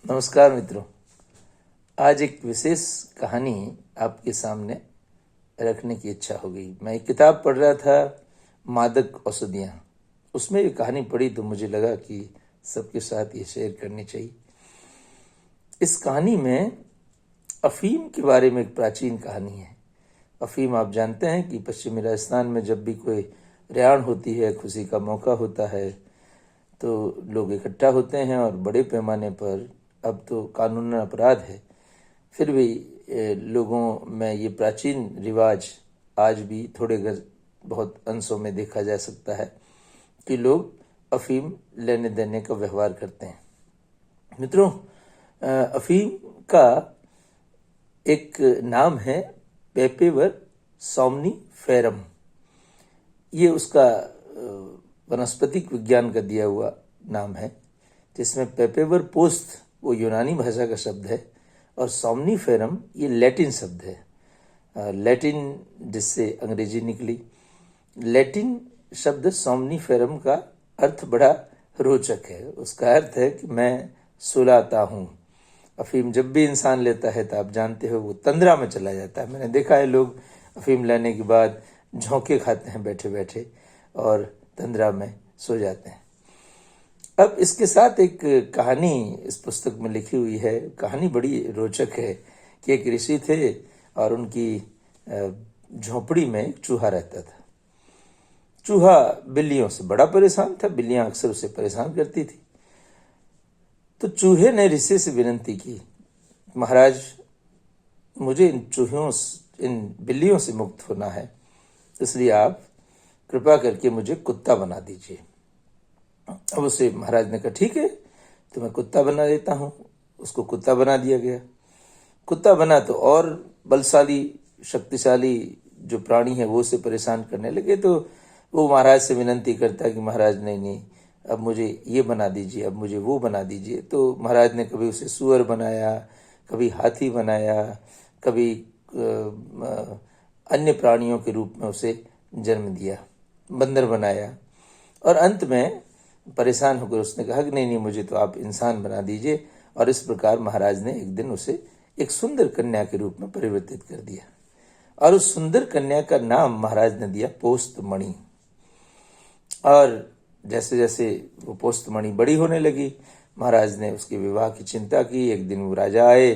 नमस्कार मित्रों। आज एक विशेष कहानी आपके सामने रखने की इच्छा हो गई। मैं एक किताब पढ़ रहा था, मादक औषधियाँ। उसमें ये कहानी पढ़ी तो मुझे लगा कि सबके साथ ये शेयर करनी चाहिए। इस कहानी में अफीम के बारे में एक प्राचीन कहानी है। अफीम आप जानते हैं कि पश्चिमी राजस्थान में जब भी कोई रेहान होती है, खुशी का मौका होता है, तो लोग इकट्ठा होते हैं और बड़े पैमाने पर, अब तो कानूनन अपराध है, फिर भी लोगों में ये प्राचीन रिवाज आज भी थोड़े बहुत अंशों में देखा जा सकता है कि लोग अफीम लेने देने का व्यवहार करते हैं। मित्रों, अफीम का एक नाम है पेपेवर सोम्निफेरम। ये उसका वनस्पतिक विज्ञान का दिया हुआ नाम है, जिसमें पेपेवर पोस्त वो यूनानी भाषा का शब्द है और सोम्निफेरम ये लैटिन शब्द है। लैटिन जिससे अंग्रेजी निकली। लैटिन शब्द सोम्निफेरम का अर्थ बड़ा रोचक है। उसका अर्थ है कि मैं सुलाता हूँ। अफीम जब भी इंसान लेता है तो आप जानते हो वो तंद्रा में चला जाता है। मैंने देखा है लोग अफीम लेने के बाद झोंके खाते हैं बैठे बैठे और तंद्रा में सो जाते हैं। अब इसके साथ एक कहानी इस पुस्तक में लिखी हुई है। कहानी बड़ी रोचक है कि एक ऋषि थे और उनकी झोपड़ी में एक चूहा रहता था। चूहा बिल्लियों से बड़ा परेशान था। बिल्लियां अक्सर उसे परेशान करती थी। तो चूहे ने ऋषि से विनती की, महाराज, मुझे इन बिल्लियों से मुक्त होना है, इसलिए आप कृपा करके मुझे कुत्ता बना दीजिए। अब उसे महाराज ने कहा, ठीक है, तो मैं कुत्ता बना देता हूँ। उसको कुत्ता बना दिया गया। कुत्ता बना तो और बलशाली शक्तिशाली जो प्राणी है वो उसे परेशान करने लगे। तो वो महाराज से विनती करता कि महाराज नहीं, अब मुझे ये बना दीजिए, अब मुझे वो बना दीजिए। तो महाराज ने कभी उसे सुअर बनाया, कभी हाथी बनाया, कभी अन्य प्राणियों के रूप में उसे जन्म दिया, बंदर बनाया। और अंत में परेशान होकर उसने कहा कि नहीं, मुझे तो आप इंसान बना दीजिए। और इस प्रकार महाराज ने एक दिन उसे एक सुंदर कन्या के रूप में परिवर्तित कर दिया। और उस सुंदर कन्या का नाम महाराज ने दिया पोस्तमणि। और जैसे जैसे वो पोस्तमणि बड़ी होने लगी, महाराज ने उसके विवाह की चिंता की। एक दिन वो राजा आए,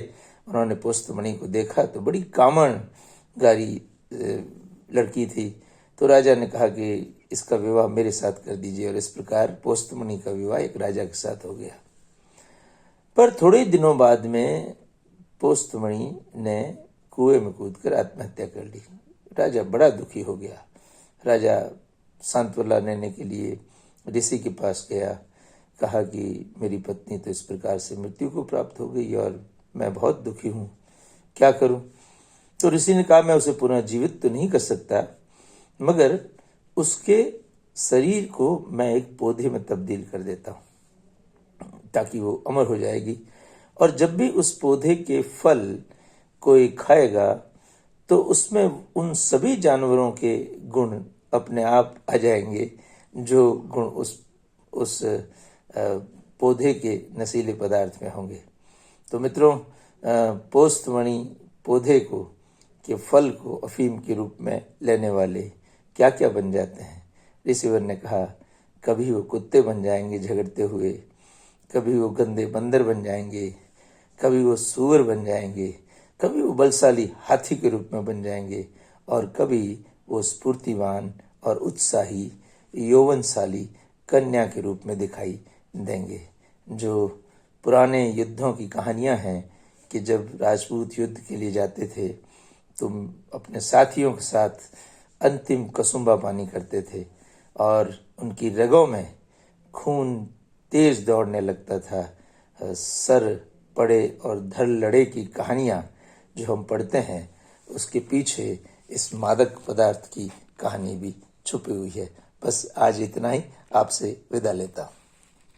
उन्होंने पोस्तमणि को देखा तो बड़ी कामणगारी लड़की थी। तो राजा ने कहा कि इसका विवाह मेरे साथ कर दीजिए। और इस प्रकार पोस्तमणि का विवाह एक राजा के साथ हो गया। पर थोड़े दिनों बाद में पोस्तमणि ने कुएं में कूदकर आत्महत्या कर ली। राजा बड़ा दुखी हो गया। राजा सांत्वना लेने के लिए ऋषि के पास गया। कहा कि मेरी पत्नी तो इस प्रकार से मृत्यु को प्राप्त हो गई और मैं बहुत दुखी हूँ, क्या करूँ? तो ऋषि ने कहा, मैं उसे पुनः जीवित तो नहीं कर सकता, मगर उसके शरीर को मैं एक पौधे में तब्दील कर देता हूँ ताकि वो अमर हो जाएगी। और जब भी उस पौधे के फल कोई खाएगा तो उसमें उन सभी जानवरों के गुण अपने आप आ जाएंगे जो गुण उस पौधे के नशीले पदार्थ में होंगे। तो मित्रों, पोस्तमणि पौधे को के फल को अफीम के रूप में लेने वाले क्या क्या बन जाते हैं। ऋषिवर ने कहा, कभी वो कुत्ते बन जाएंगे झगड़ते हुए, कभी वो गंदे बंदर बन जाएंगे, कभी वो सूअर बन जाएंगे, कभी वो बलशाली हाथी के रूप में बन जाएंगे, और कभी वो स्फूर्तिवान और उत्साही यौवनशाली कन्या के रूप में दिखाई देंगे। जो पुराने युद्धों की कहानियां हैं कि जब राजपूत युद्ध के लिए जाते थे, तुम अपने साथियों के साथ अंतिम कसुम्बा पानी करते थे और उनकी रगों में खून तेज दौड़ने लगता था। सर पड़े और धड़ लड़े की कहानियां जो हम पढ़ते हैं, उसके पीछे इस मादक पदार्थ की कहानी भी छुपी हुई है। बस आज इतना ही, आपसे विदा लेता हूँ।